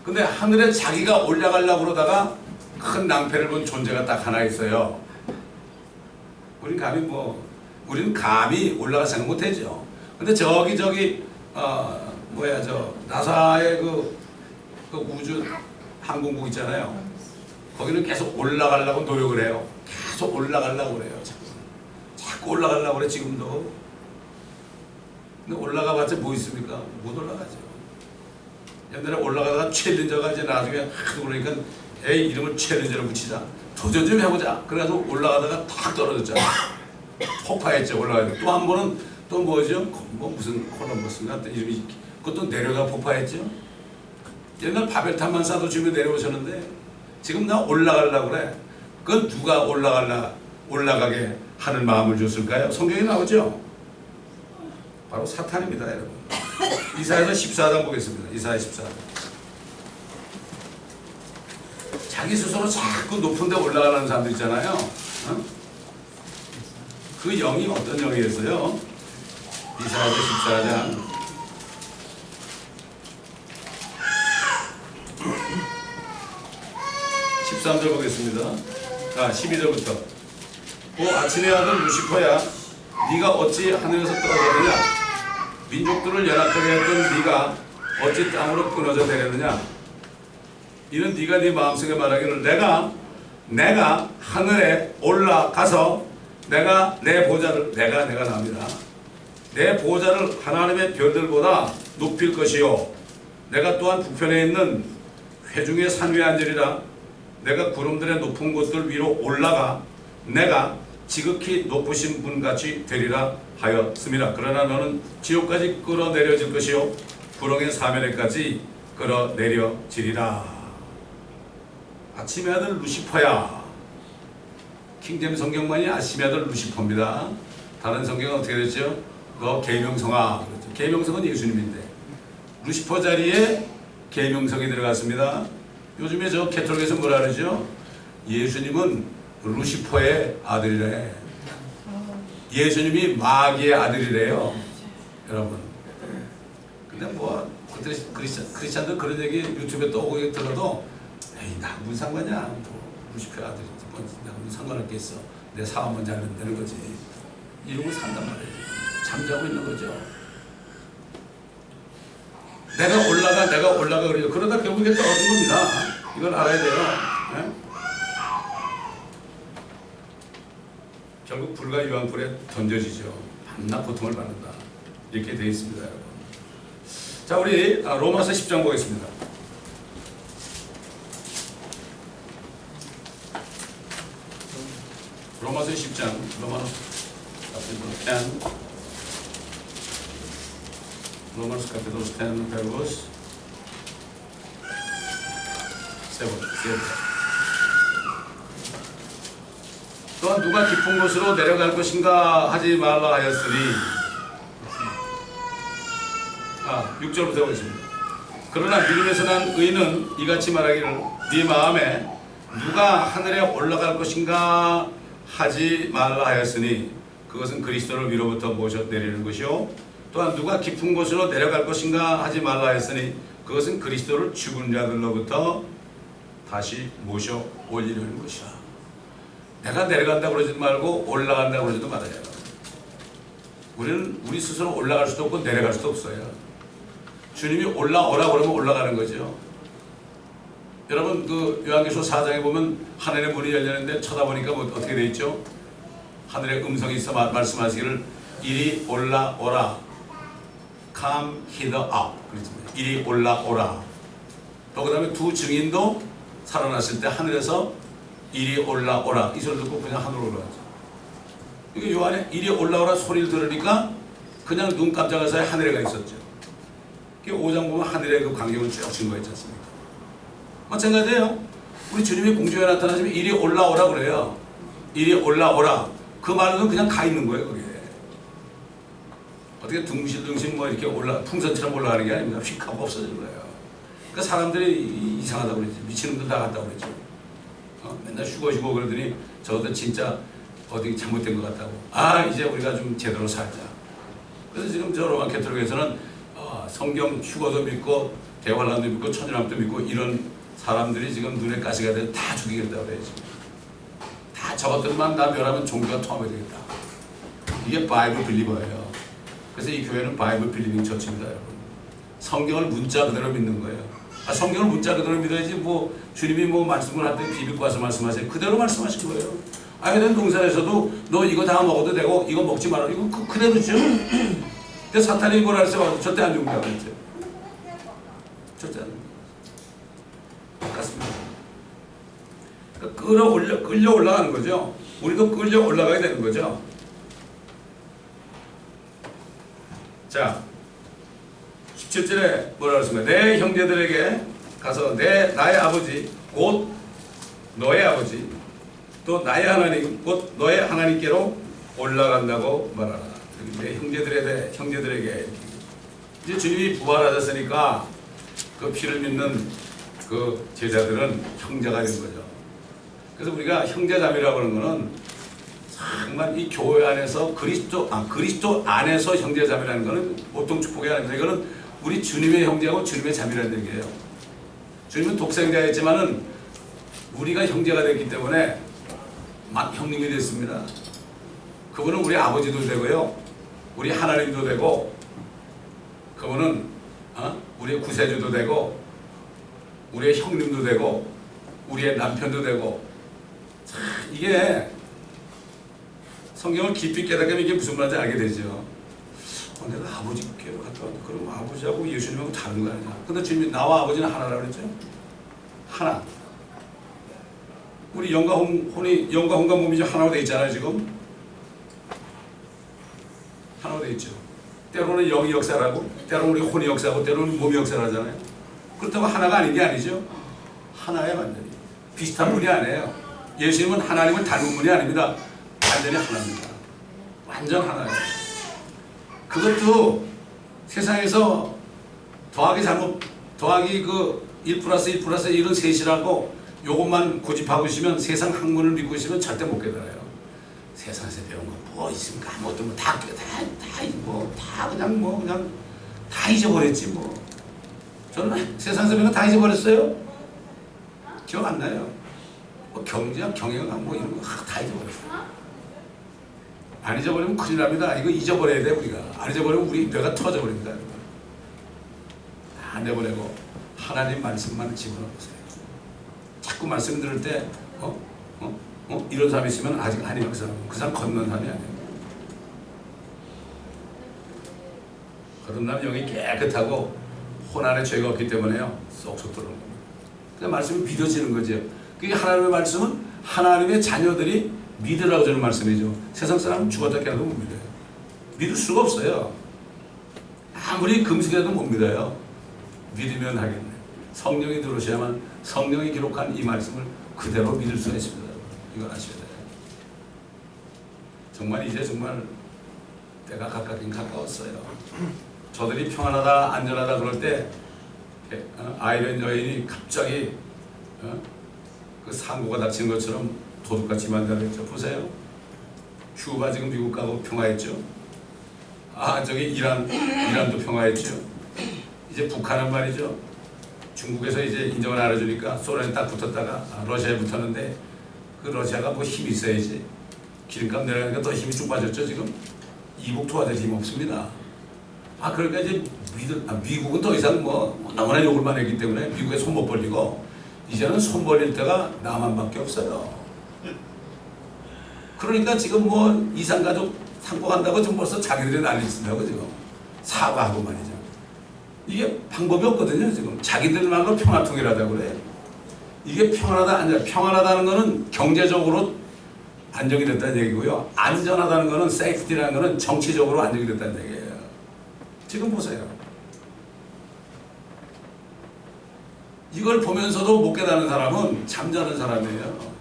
근데 하늘에 자기가 올라가려고 그러다가 큰 낭패를 본 존재가 딱 하나 있어요. 우리는 감히 올라갈 생각 못하죠. 근데 나사의 그 우주 항공국 있잖아요. 거기는 계속 올라가려고 노력을 해요. 계속 올라가려고 그래요. 자꾸 올라가려고 그래 지금도. 근데 올라가봤자 뭐 있습니까? 못 올라가죠. 옛날에 올라가다가 챌린저가 이제 나중에 하도 그러니까 에이 이름을 챌린저로 붙이자. 도전 좀 해보자. 그래가지고 올라가다가 탁 떨어졌잖아. 폭파했죠. 올라가고 또 한 번은 또 뭐죠? 뭐 무슨 콜럼버스인가 이름이 그것도 내려가 폭파했죠. 옛날 바벨탑만 쏴도 주면 내려오셨는데 지금 나 올라가려고 그래. 그 누가 올라가게 하는 마음을 줬을까요? 성경에 나오죠. 바로 사탄입니다, 여러분. 이사야서 14장 보겠습니다. 이사야 14장. 자기 스스로 자꾸 높은 데 올라가는 사람들 있잖아요. 어? 그 영이 어떤 영이었어요? 이사야서 14장 13절 보겠습니다. 자, 12절부터. 오 아침의 아들 루시퍼야, 네가 어찌 하늘에서 떨어졌느냐? 민족들을 연합하게 했던 네가 어찌 땅으로 끊어져 내렸느냐? 이는 네가 네 마음속에 말하기를 내가 하늘에 올라가서 내가 내 보좌를 내가 납니다. 내 보좌를 하나님의 별들보다 높일 것이요 내가 또한 북편에 있는 회중의 산 위에 앉으리라. 내가 구름들의 높은 곳들 위로 올라가 내가 지극히 높으신 분같이 되리라 하였습니다. 그러나 너는 지옥까지 끌어내려질 것이요 구렁의 사면에까지 끌어내려지리라. 아침의 아들 루시퍼야. 킹제임스 성경만이 아침의 아들 루시퍼입니다. 다른 성경은 어떻게 됐죠? 너 계명성아. 그렇죠. 계명성은 예수님인데 루시퍼 자리에 계명성이 들어갔습니다. 요즘에 저 캐톨릭에서 뭐라 그러죠? 예수님은 루시퍼의 아들이래. 예수님이 마귀의 아들이래요. 여러분. 근데 뭐 크리스찬들 그런 얘기 유튜브에 떠오고 들어도 에이 나 무슨 상관이야. 뭐 루시퍼의 아들이 나 무슨 상관할 게 있어. 내 사업만 잘하면 되는 거지. 이러고 산단 말이에요. 잠자고 있는 거죠. 내가 올라가 그래요. 그러다 결국에 떨어진 겁니다. 이걸 알아야 돼요. 네? 결국 불과 유황불에 던져지죠. 밤낮 고통을 받는다. 이렇게 되어 있습니다, 여러분. 자, 우리 로마서 10장 보겠습니다. 로마서 10장, 로마서 capítulo 10, versos 7. 또한 누가 깊은 곳으로 내려갈 것인가 하지 말라 하였으니 6절부터 보겠습니다. 그러나 믿음에서 난 의는 이같이 말하기를 네 마음에 누가 하늘에 올라갈 것인가 하지 말라 하였으니 그것은 그리스도를 위로부터 모셔 내리는 것이요 또한 누가 깊은 곳으로 내려갈 것인가 하지 말라 했으니 그것은 그리스도를 죽은 자들로부터 다시 모셔 올리려는 것이라. 내가 내려간다고 그러지 말고 올라간다고 그러지도 말아요. 우리는 우리 스스로 올라갈 수도 없고 내려갈 수도 없어요. 주님이 올라오라 그러면 올라가는 거죠. 여러분 그 요한계시록 4장에 보면 하늘의 문이 열렸는데 쳐다보니까 뭐 어떻게 되어 있죠? 하늘의 음성이 있어 말씀하시기를 이리 올라오라. Come hither up. 이리 올라오라. 또 그 다음에 두 증인도 살아났을 때 하늘에서 이리 올라오라. 이 소리를 듣고 그냥 하늘로 올라가죠. 이게 요한에 이리 올라오라 소리를 들으니까 그냥 눈 깜짝할 사이에 하늘에 가 있었죠. 5장 보면 하늘의 그 광경을 쭉 증거했지 않습니까? 마찬가지예요. 우리 주님이 공중에 나타나시면 이리 올라오라 그래요. 이리 올라오라. 그 말은 그냥 가 있는 거예요, 거기에. 어떻게 둥실둥실 뭐 이렇게 풍선처럼 올라가는 게 아닙니다. 휙 하고 없어지는 거예요. 그러니까 사람들이 이상하다고 그랬지. 미친놈들 다 같다고 그랬죠. 맨날 쉬고 그러더니 저것도 진짜 어디 잘못된 것 같다고. 이제 우리가 좀 제대로 살자. 그래서 지금 저 로마 캐톨릭에서는 성경 휴거도 믿고 대환란도 믿고 천연함도 믿고 이런 사람들이 지금 눈에 가시가 돼서 다 죽이겠다고 그래요. 다 저것들만 다 멸하면 종교가 통합이 되겠다. 이게 바이블 빌리버예요. 그래서 이 교회는 바이블 빌리빙 처치입니다, 여러분. 성경을 문자 그대로 믿는 거예요. 성경을 문자 그대로 믿어야지 뭐 주님이 뭐 말씀을 할 때 비비고 와서 말씀하세요. 그대로 말씀하신 거예요. 에덴 동산에서도 너 이거 다 먹어도 되고 이거 먹지 마라. 이거 그대로죠. 근데 사탄이 뭐라 했어요? 절대 안 죽는다고 했죠. 절대 안 죽는다. 똑같습니다. 그러니까 끌려 올라가는 거죠. 우리도 끌려 올라가야 되는 거죠. 자, 17절에 뭐라 그랬습니까? 내 형제들에게 가서 나의 아버지 곧 너의 아버지 또 나의 하나님 곧 너의 하나님께로 올라간다고 말하라. 내 형제들에게 이제 주님이 부활하셨으니까 그 피를 믿는 그 제자들은 형제가 된 거죠. 그래서 우리가 형제자매라고 하는 거는 정말 이 교회 안에서 그리스도 안에서 형제자매라는 거는 보통 축복이 아닙니다. 이거는 우리 주님의 형제하고 주님의 자매라는 얘기예요. 주님은 독생자였지만은 우리가 형제가 됐기 때문에 막 형님이 됐습니다. 그분은 우리 아버지도 되고요, 우리 하나님도 되고, 그분은 우리의 구세주도 되고, 우리의 형님도 되고, 우리의 남편도 되고. 자, 이게 성경을 깊이 깨닫게 하면 이게 무슨 말인지 알게 되죠. 내가 아버지께로 갔다 왔는데 그럼 아버지하고 예수님하고 다른 거 아니냐. 근데 주님이 나와 아버지는 하나라고 그랬죠. 하나. 우리 영과 혼과 몸이 하나로 되어 있잖아요. 지금 하나로 되어 있죠. 때로는 영이 역사라고, 때로는 우리 혼이 역사하고, 때로는 몸이 역사하잖아요. 그렇다고 하나가 아닌 게 아니죠. 하나예요. 완전히 비슷한 분이 아니에요. 예수님은 하나님을 닮은 분이 아닙니다. 완전히 하나입니다. 완전 하나예요. 그것도 세상에서 더하기 그 1+1+1 이런 셋이라고 요것만 고집하고 있으면, 세상 학문을 믿고 있으면 절대 못 깨달아요. 세상에서 배운 거 뭐 있습니까? 아무것도 뭐 다 그냥 다 잊어버렸지 뭐. 저는 세상에서 배운 거 다 잊어버렸어요. 기억 안 나요. 뭐 경제학, 경영학 뭐 이런 거 다 잊어버렸어요. 안 잊어버리면 큰일 납니다. 이거 잊어버려야 돼 우리가. 안 잊어버리면 우리 뇌가 터져버립니다. 다 내보내고 하나님 말씀만 집어넣으세요. 자꾸 말씀 들을 때 이런 사람이 있으면 아직 아니에요. 그 사람 건넌 사람이 아니에요. 거듭나면 영이 깨끗하고 혼 안에 죄가 없기 때문에요. 쏙쏙 들어오는 겁니다. 그 말씀이 믿어지는 거죠. 그게 하나님의 말씀은 하나님의 자녀들이 믿으라고 저는 말씀이죠. 세상 사람은 죽었다 깨어나도 못 믿어요. 믿을 수가 없어요. 아무리 금식해도 못 믿어요. 믿으면 하겠네. 성령이 들어오셔야만 성령이 기록한 이 말씀을 그대로 믿을 수가 있습니다. 이걸 아셔야 돼요. 정말 이제 정말 때가 가깝긴 가까웠어요. 저들이 평안하다 안전하다 그럴 때 아이런 여인이 갑자기 그 상고가 닥친 것처럼 도둑같이 만들었죠. 보세요. 큐바 지금 미국 가고 평화했죠. 저기 이란도 평화했죠. 이제 북한은 말이죠. 중국에서 이제 인정을 안 해주니까 소련에 딱 붙었다가 러시아에 붙었는데, 그 러시아가 뭐 힘이 있어야지. 기름값 내려가니까 더 힘이 쭉 빠졌죠. 지금 이북 도와줄 힘 없습니다. 그러니까 이제 미국은 더 이상 뭐 너무나 욕을만 했기 때문에 미국에 손 못 벌리고, 이제는 손 벌릴 때가 남한밖에 없어요. 그러니까 지금 뭐 이산가족 상고한다고 지금 벌써 자기들이 난리 친다고 지금 사과하고 말이죠. 이게 방법이 없거든요. 지금 자기들만으로 평화통일하자고 그래. 이게 평안하다는 거는 경제적으로 안정이 됐다는 얘기고요. 안전하다는 거는 세이프티라는 거는 정치적으로 안정이 됐다는 얘기예요. 지금 보세요. 이걸 보면서도 못 깨닫는 사람은 잠자는 사람이에요.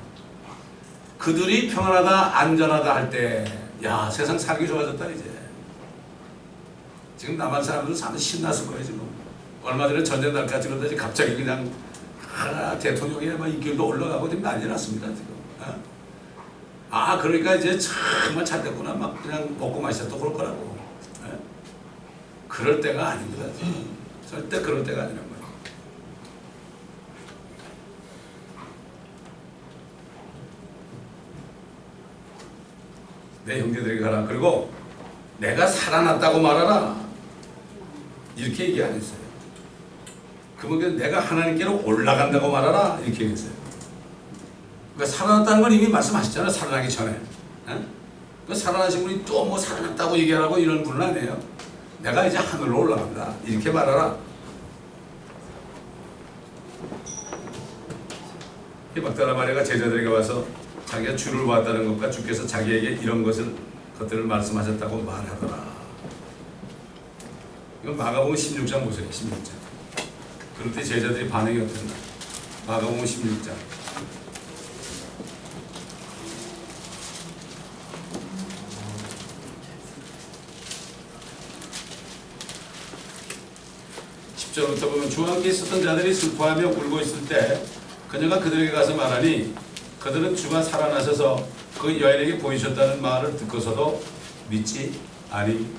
그들이 평안하다 안전하다 할 때 야, 세상 살기 좋아졌다 이제. 지금 남한 사람들은 상당히 신났을 거예요. 지금 얼마 전에 전쟁 날까지 그러더니 갑자기 그냥 대통령이 막 인기도 올라가고 지금 난리 났습니다 지금. 그러니까 이제 정말 잘 됐구나. 막 그냥 먹고 마셨다 그럴 거라고. 그럴 때가 아닙니다. 절대 그럴 때가 아니란 말이에요. 내 형제들에게 가라. 그리고 내가 살아났다고 말하라. 이렇게 얘기 안 했어요. 그러면 내가 하나님께로 올라간다고 말하라. 이렇게 얘기했어요. 그러니까 살아났다는 건 이미 말씀하셨잖아요. 살아나기 전에. 그 살아나신 분이 또 뭐 살아났다고 얘기하라고 이런 분은 아니에요. 내가 이제 하늘로 올라간다. 이렇게 말하라. 이 막달라 마리아가 제자들에게 와서 자기가 주를 보았다는 것과 주께서 자기에게 이런 것들을 말씀하셨다고 말하더라. 이건 마가복음 16장 보세요. 16장. 그럴 때 제자들이 반응이 어땠나? 마가복음 16장. 10절부터 보면 주와 함께 있었던 자들이 슬퍼하며 울고 있을 때 그녀가 그들에게 가서 말하니 그들은 주가 살아나셔서 그 여인에게 보이셨다는 말을 듣고서도 믿지 아니하더라.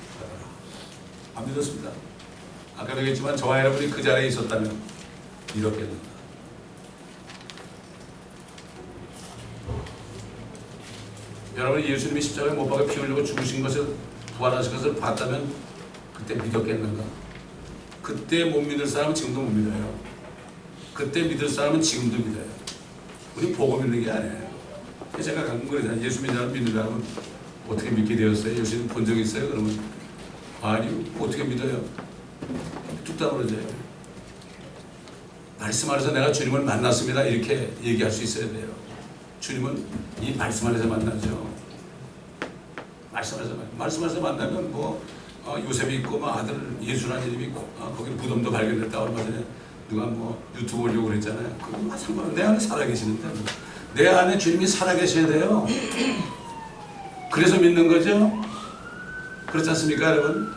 안 믿었습니다. 아까도 얘기했지만 저와 여러분이 그 자리에 있었다면 이렇겠는가. 여러분이 예수님이 십자가에 못 박아 피 흘리고 죽으신 것을 부활하신 것을 봤다면 그때 믿었겠는가? 그때 못 믿을 사람은 지금도 못 믿어요. 그때 믿을 사람은 지금도 믿어요. 우리 보고 믿는 게 아니에요. 제가 가끔 그러잖아요. 예수 믿는 사람은 어떻게 믿게 되었어요? 예수님 본 적 있어요? 그러면 아니요. 어떻게 믿어요? 뚝딱 그러죠. 말씀 안에서 내가 주님을 만났습니다. 이렇게 얘기할 수 있어야 돼요. 주님은 이 말씀 안에서 만나죠. 말씀 안에서 만나면 뭐 요셉이 있고 뭐 아들 예수라는 이름이 있고 거기 무덤도 발견됐다. 얼마 전에 누가 뭐 유튜브 보려고 그랬잖아요. 그건 상관없어요. 내 안에 살아계시는데 내 안에 주님이 살아계셔야 돼요. 그래서 믿는 거죠. 그렇지 않습니까 여러분?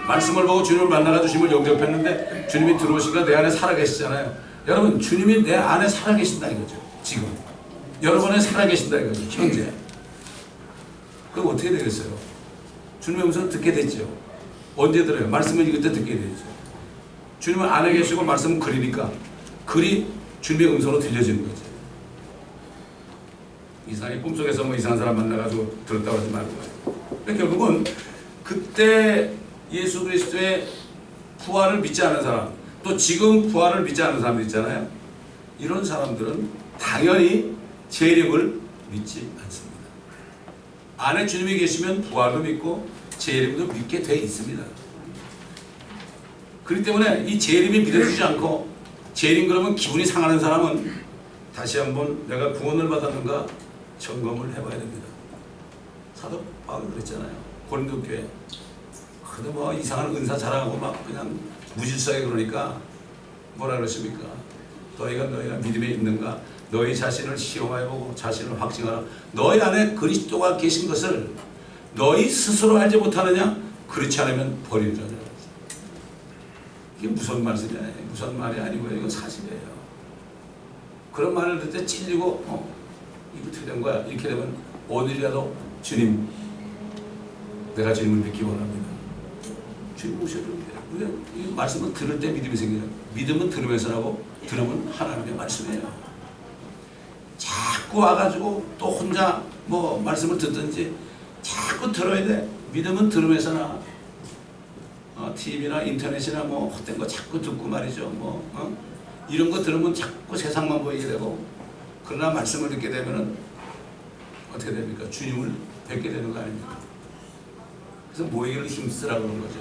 말씀을 보고 주님을 만나가 주님을 영접했는데 주님이 들어오시니까 내 안에 살아계시잖아요. 여러분 주님이 내 안에 살아계신다 이거죠. 지금 여러분 안에 살아계신다 이거죠. 현재. 그럼 어떻게 되겠어요? 주님의 음성을 듣게 됐죠. 언제 들어요? 말씀을 읽을 때 듣게 되죠. 주님은 안에 계시고 말씀은 글이니까 글이 주님의 음성으로 들려지는 거죠. 이상하게 꿈속에서 뭐 이상한 사람 만나가지고 들었다고 하지 말고. 그러니까 결국은 그때 예수 그리스도의 부활을 믿지 않은 사람, 또 지금 부활을 믿지 않는 사람들 있잖아요. 이런 사람들은 당연히 재림을 믿지 않습니다. 안에 주님이 계시면 부활도 믿고 재림도 믿게 돼 있습니다. 그렇기 때문에 이 재림이 믿어지지 않고 재림 그러면 기분이 상하는 사람은 다시 한번 내가 구원을 받았는가 점검을 해봐야 됩니다. 사도 바울이 그랬잖아요. 고린도 교회. 그래도 뭐 이상한 은사 자랑하고 막 그냥 무질서하게 그러니까 뭐라 그러십니까? 너희가 믿음에 있는가? 너희 자신을 시험해보고 자신을 확증하라. 너희 안에 그리스도가 계신 것을 너희 스스로 알지 못하느냐? 그렇지 않으면 버리려냐. 이게 무슨 말씀이야? 무슨 말이 아니고요. 이건 사실이에요. 그런 말을 듣을 때 찔리고 이거 어떻게 된 거야? 이렇게 되면 오늘이라도 주님, 내가 주님을 믿기 원합니다. 주님 오셔야 됩니다. 이 말씀은 들을 때 믿음이 생겨요. 믿음은 들으면서 하고 들으면 하나님의 말씀이에요. 자꾸 와가지고 또 혼자 뭐 말씀을 듣든지 자꾸 들어야 돼. 믿음은 들으면서나 TV나 인터넷이나 뭐 헛된 거 자꾸 듣고 말이죠. 이런 거 들으면 자꾸 세상만 보이게 되고, 그러나 말씀을 듣게 되면은 어떻게 됩니까? 주님을 뵙게 되는 거 아닙니까? 그래서 모이기를 힘쓰라 그런 거죠.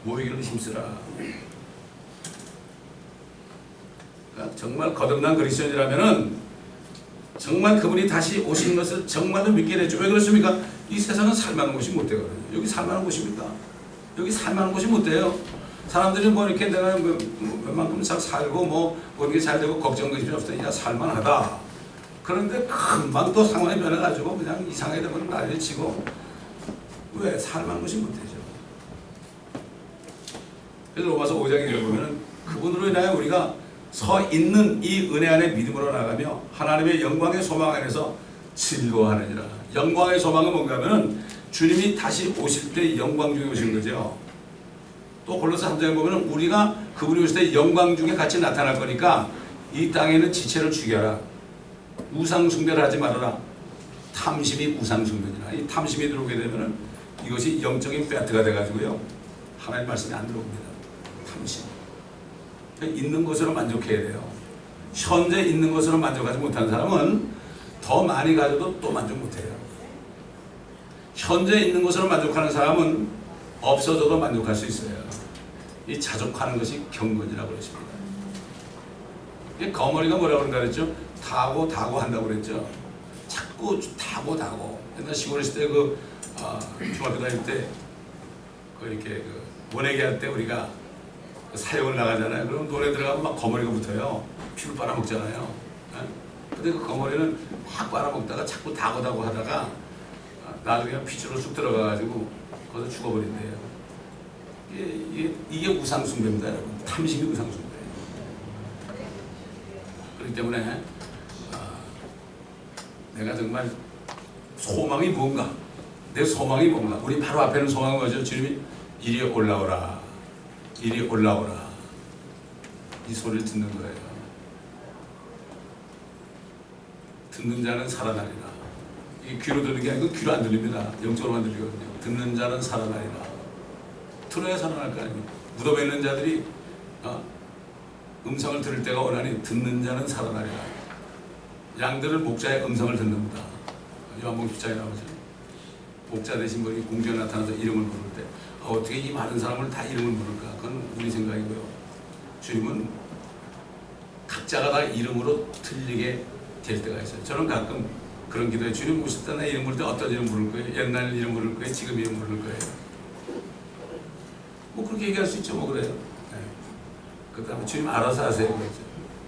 모이기를 힘쓰라. 그러니까 정말 거듭난 그리스도인이라면은 정말 그분이 다시 오시는 것을 정말로 믿게 되죠. 왜 그렇습니까? 이 세상은 살만한 곳이 못 되거든요. 여기 살만한 곳입니까? 여기 살만한 곳이 못 돼요. 사람들이 뭐 이렇게 내가 웬만큼 잘 살고 뭐 이렇게 잘 되고 걱정거리 없으니까 살만하다. 그런데 금방 또 상황이 변해가지고 그냥 이상하게 되면 난리를 치고, 왜? 살만한 곳이 못 되죠. 그래서 로마서 5장에 보면은 그분으로 인하여 우리가 서 있는 이 은혜 안에 믿음으로 나가며 하나님의 영광의 소망 안에서 즐거워하느니라. 영광의 소망은 뭔가 하면은 주님이 다시 오실 때 영광 중에 오시는 거죠. 또 골로새 3장에 보면은 우리가 그분이 오실 때 영광 중에 같이 나타날 거니까 이 땅에는 지체를 죽여라. 우상 숭배를 하지 말아라. 탐심이 우상 숭배니라. 이 탐심이 들어오게 되면은 이것이 영적인 배트가 돼가지고요, 하나님 말씀이 안 들어옵니다. 탐심. 있는 것으로 만족해야 돼요. 현재 있는 것으로 만족하지 못하는 사람은 더 많이 가져도 또 만족 못해요. 현재 있는 것으로 만족하는 사람은 없어져도 만족할 수 있어요. 이 자족하는 것이 경건이라고 그러십니다. 이 거머리가 뭐라고 그런가 그랬죠? 다고 한다고 그랬죠. 자꾸 다고. 옛날 시골에 있을 때 중학교 다닐 때 이렇게 모내기 할 때 우리가 사역을 나가잖아요. 그럼 노래 들어가면 막 거머리가 붙어요. 피를 빨아먹잖아요. 근데 그 거머리는 막 빨아먹다가 자꾸 다고 하다가 나중에 피줄로 쑥 들어가가지고 거기서 죽어버린대요. 이게 우상숭배입니다, 여러분. 탐심이 우상숭배예요. 그렇기 때문에 내가 정말 소망이 뭔가, 내 소망이 뭔가. 우리 바로 앞에는 소망이 뭐죠? 주님이 이리 올라오라, 이리 올라오라. 이 소리를 듣는 거예요. 듣는 자는 살아나리라. 이게 귀로 듣는 게 아니고 귀로 안 들립니다. 영적으로만 들리거든요. 듣는 자는 살아나리라. 들어야 살아날 거 아닙니까? 무덤에 있는 자들이 음성을 들을 때가 오나니 듣는 자는 살아나리라. 양들은 목자의 음성을 듣는다. 요한복음 10장에 나오죠. 목자 되신 분이 공중에 나타나서 이름을 부를 때 어떻게 이 많은 사람을 다 이름을 부를까? 그건 우리 생각이고요. 주님은 각자가 다 이름으로 들리게 될 때가 있어요. 저는 가끔 그런 기도에 주님 오실 때 나 이름 부를 때 어떤 이름 부를 거예요? 옛날 이름 부를 거예요? 지금 이름 부를 거예요? 뭐 그렇게 얘기할 수 있죠. 뭐 그래요. 네. 그 다음에 주님 알아서 하세요. 그렇죠.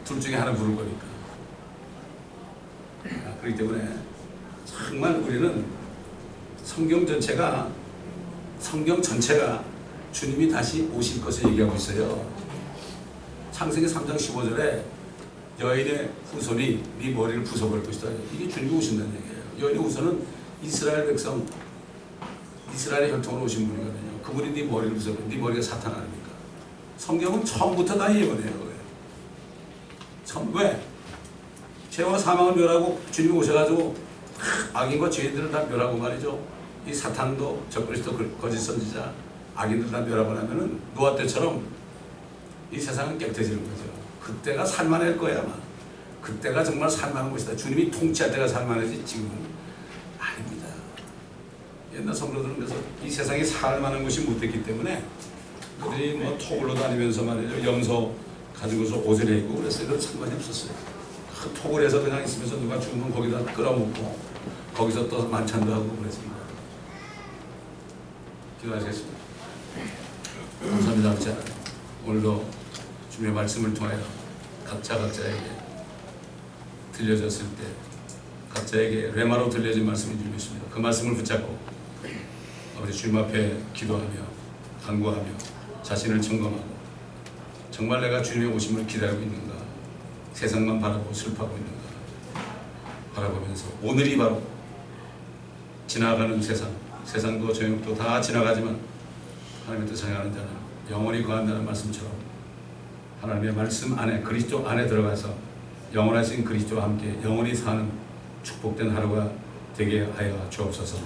둘 중에 하나 부를 거니까. 그렇기 때문에 정말 우리는 성경 전체가 주님이 다시 오실 것을 얘기하고 있어요. 창세기 3장 15절에 여인의 후손이 네 머리를 부숴버릴 것이다. 이게 주님이 오신다는 얘기예요. 여인의 후손은 이스라엘 백성, 이스라엘의 혈통으로 오신 분이거든요. 그분이 네 머리를 부숴버려. 네 머리가 사탄 아닙니까? 성경은 처음부터 다 예언해요. 왜? 죄와 사망을 멸하고 주님이 오셔가지고 악인과 죄인들을 다 멸하고 말이죠. 이 사탄도 적그리스도 거짓 선지자 악인들 다 멸하고 나면은 노아 때처럼 이 세상은 깨끗해지는 거죠. 그때가 살만할 거야 아마. 그때가 정말 살만한 것이다. 주님이 통치할 때가 살만하지 지금은 아닙니다. 옛날 성도들은 그래서 이 세상이 살만한 것이 못 됐기 때문에 그들이 뭐 톡으로 다니면서 말이죠. 염소 가지고서 옷을 입고 그랬어요. 그런 상관이 없었어요. 톡을 해서 그냥 있으면서 누가 죽으면 거기다 끌어먹고 거기서 또 만찬도 하고 그랬습니다. 기도하시겠습니다. 감사합니다. 아버지. 오늘도 주님의 말씀을 통하여 각자에게 들려졌을 때 각자에게 레마로 들려진 말씀이 주님이십니다. 그 말씀을 붙잡고 아버지 주님 앞에 기도하며 간구하며 자신을 점검하고 정말 내가 주님의 오심을 기다리고 있는가, 세상만 바라보고 슬퍼하고 있는가 바라보면서 오늘이 바로 지나가는 세상도 저녁도 다 지나가지만 하나님의 뜻을 행하는 자는 영원히 거한다는 말씀처럼 하나님의 말씀 안에 그리스도 안에 들어가서 영원하신 그리스도와 함께 영원히 사는 축복된 하루가 되게 하여 주옵소서.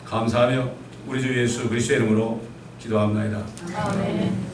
감사하며 우리 주 예수 그리스도의 이름으로 기도합니다. 아멘.